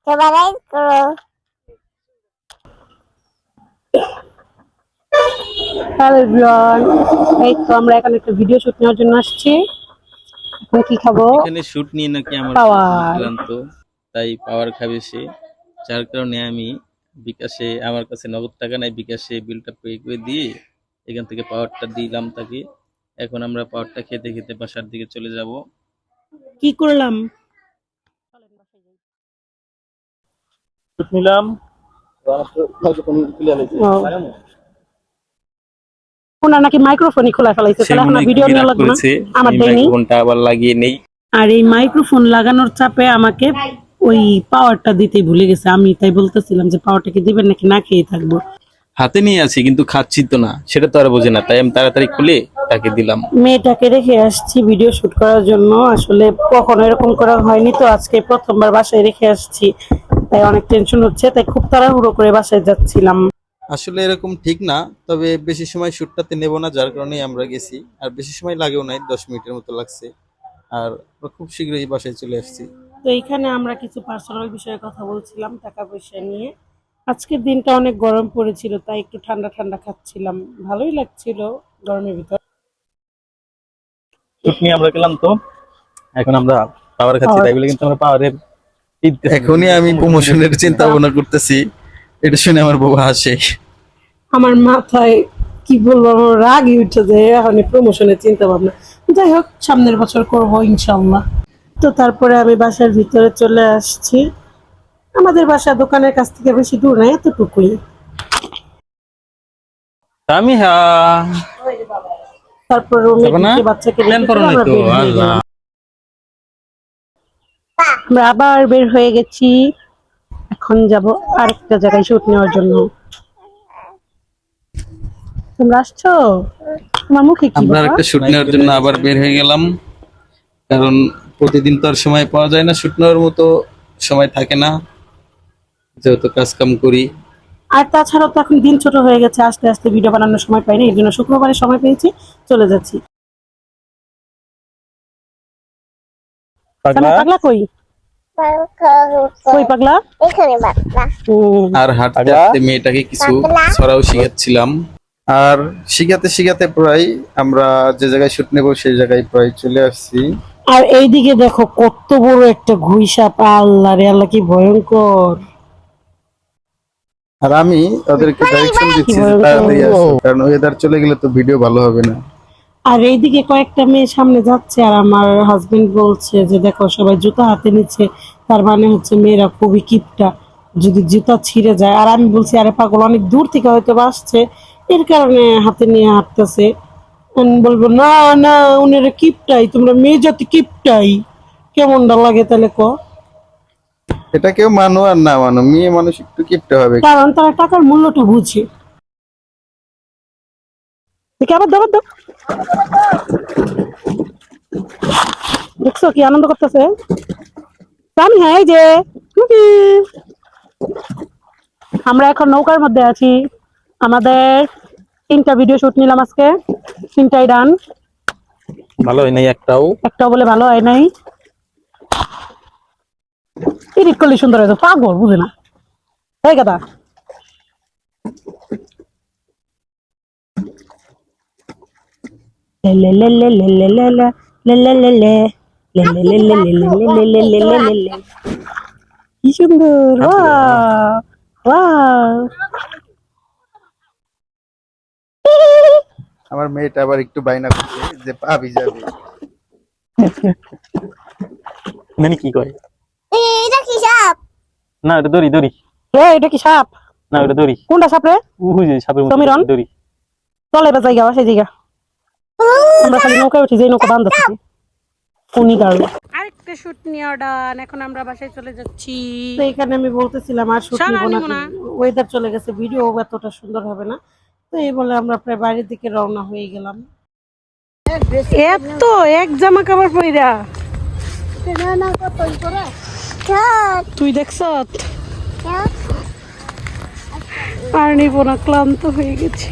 Subscribe করো। Hello everyone, এই তো আমরা এখন একটা ভিডিও শুট নেওয়ার জন্য আসছি। এখন কি খাবো? এখানে শুট নিয়ে নাকি আমার খুবই পাওয়ার। ক্লান্ত, তাই পাওয়ার খাবে সে। যার কারণে আমি বিকাশে, আমার কাছে নগদ টাকা নাই, বিকাশে বিলটা পে করে দিয়ে এখান থেকে পাওয়ারটা দিলাম তাকে। এখন আমরা পাওয়ারটা খেতে খেতে বাসার দিকে চলে যাব। কি করলাম? শুট নিলাম। ওনার নাকি মাইক্রোফোনই খোলা ফেলাইছে, সে তাহলে এখন মনে আর হয় ভিডিও খুবই নেওয়া রাগ লাগবে না। করেছে, আমার আমি দেয়নি। মাইক্রোফোনটা আবার লাগিয়ে নেই। আর এই মাইক্রোফোন লাগানোর চাপে আমাকে ওই পাওয়ারটা দিতে ভুলে গেছে। আমি তাই বলতেছিলাম যে পাওয়ারটা কি দিবেন নাকি না খেয়ে থাকবো। হাতে নিয়ে আছি কিন্তু খাচ্ছি তো না, সেটা তো আর বোঝে না, তাই আমি তাড়াতাড়ি খুলে তাকে দিলাম। মেয়েটাকে রেখে আসছি ভিডিও শুট করার জন্য। আসলে কখনো এরকম করা হয়নি, তো আজকে প্রথমবার বাসায় রেখে আসছি, তাই অনেক টেনশন হচ্ছে। তাই খুব তাড়াহুড়ো করে বাসায় যাচ্ছিলাম। আসলে এরকম ঠিক না, তবে বেশি সময় শুটটাতে নেব না, যার কারণে আমরা গেছি। আর বেশি সময় লাগেও নাই, 10 মিনিটের মতো লাগছে। আর আমরা খুব শীঘ্রই বাসায় চলে আসছি। তো এইখানে আমরা কিছু পার্সোনাল বিষয়ে কথা বলছিলাম, টাকা পয়সা নিয়ে। আজকের দিনটা অনেক গরম পড়েছিল, তাই একটু ঠান্ডা ঠান্ডা খাচ্ছিলাম, ভালোই লাগছিল গরমের ভিতর। শুট নিয়ে আমরা গেলাম, তো এখন আমরা পাওয়ার খাচ্ছি, তাই বলে কিন্তু আমরা পাওয়ারের এখনই আমি প্রমোশনের চিন্তা ভাবনা করতেছি। এটা শুনে আমার বউ হাসে। আমার মাথায় কি বলবো, আমার রাগই উঠে যায় এখন প্রমোশনের চিন্তা ভাবনা। যাই হোক, সামনের বছর করবো ইনশাল্লাহ। তো তারপরে আমি বাসার ভিতরে চলে আসছি। আমাদের বাসা দোকানের কাছ থেকে বেশি দূর না, এতটুকুই। আমি তারপর বাচ্চাকে রেখে দিয়ে আমরা বের হয়ে গেলাম। আমরা আবার বের হয়ে গেছি। এখন যাব আরেকটা জায়গায় শুট নেওয়ার জন্য। তোমরা আসছো? তোমার মুখে কি আমরা বাবা? একটা শুট নেওয়ার জন্য আবার বের হয়ে গেলাম, কারণ প্রতিদিন তো আর সময় পাওয়া যায় না, শুট নেওয়ার মতো সময় থাকে না, যেহেতু কাজ কাম করি। আর তাছাড়াও তো এখন দিন ছোট হয়ে গেছে, আস্তে আস্তে ভিডিও বানানোর সময় পাই না, এই জন্য শুক্রবারে সময় পেয়েছি, চলে যাচ্ছি। পাগলা কই? কই পাগলা? আর হাঁটতে হাঁটতে মেয়েটাকে কিছু ছড়াও শিখাচ্ছিলাম। আর শিখাতে শিখাতে প্রায় আমরা যে জায়গায় শুট নেবো সেই জায়গায় প্রায় চলে আসছি। আর এইদিকে দেখো কত বড় একটা ঘুই সাপ, আল্লাহ রে আল্লাহ, কি ভয়ঙ্কর। আর আমি ওদেরকে ডাইরেকশন দিচ্ছি যে তাড়াতাড়ি আসো, কারণ ওয়েদার চলে গেলে তো ভিডিও ভালো হবে না। আর এইদিকে কয়েকটা মেয়ে সামনে যাচ্ছে, আর আমার হাজবেন্ড বলছে যে দেখো সবাই জুতা হাতে নিচ্ছে, তার মানে হচ্ছে মেয়েরা খুবই কিপটা, যদি জুতা ছিঁড়ে যায়। আর আমি বলছি আরে পাগল, অনেক দূর থেকে হয়তো আসছে, এর কারণে হাতে নিয়ে হাঁটতেছে। আমি বলবো না না, উনারা কিপটাই, তোমরা মেয়ে জাতি কিপটাই। কেমনটা লাগে তাহলে ক? এটা কেউ মানো আর না মানো, মেয়ে মানুষ একটু কিপটে হবে। কারণ তারা টাকার মূল্যটা বুঝে। দেখে আবার দাও দাও, দেখছো কি আনন্দ করতেছে আমি? হ্যাঁ, এই যে আমরা এখন নৌকার মধ্যে আছি। আমাদের 3টা ভিডিও শুট নিলাম আজকে, 3টাই ডান। ভালো হয় নাই একটাও বলে ভালো হয় নাই। এডিট করলে সুন্দর হয়েছে, পাগল বুঝে না এই কথা। কি সুন্দর, আমার মেয়েটা আবার একটু বাইনা করছে যে পা ভিজাবে। মানে কি কয়? এটা কি সাপ? না এটা দড়ি দড়ি। এটা কি সাপ? না ওটা দড়ি। কোনটা সাপ রে? ওই যে সাপের মতো সমীরণ? দড়ি। চলে এবার জায়গা, সেই জায়গা আমরা খালি নৌকায় উঠি, যে নৌকা বান্ধ থাকে উনি কারণে। আরেকটা শুট নিয়ে ডান, এখন আমরা বাসায় চলে যাচ্ছি। তো এখানে আমি বলতেছিলাম আর শুট নিব না, ওয়েদার চলে গেছে, ভিডিও এতটা সুন্দর হবে না, তো এই বলে আমরা প্রায় বাইরের দিকে রওনা হয়ে গেলাম। এত এক জামা কাপড় পইরা তুই দেখছ আর নিব না, ক্লান্ত হয়ে গেছি।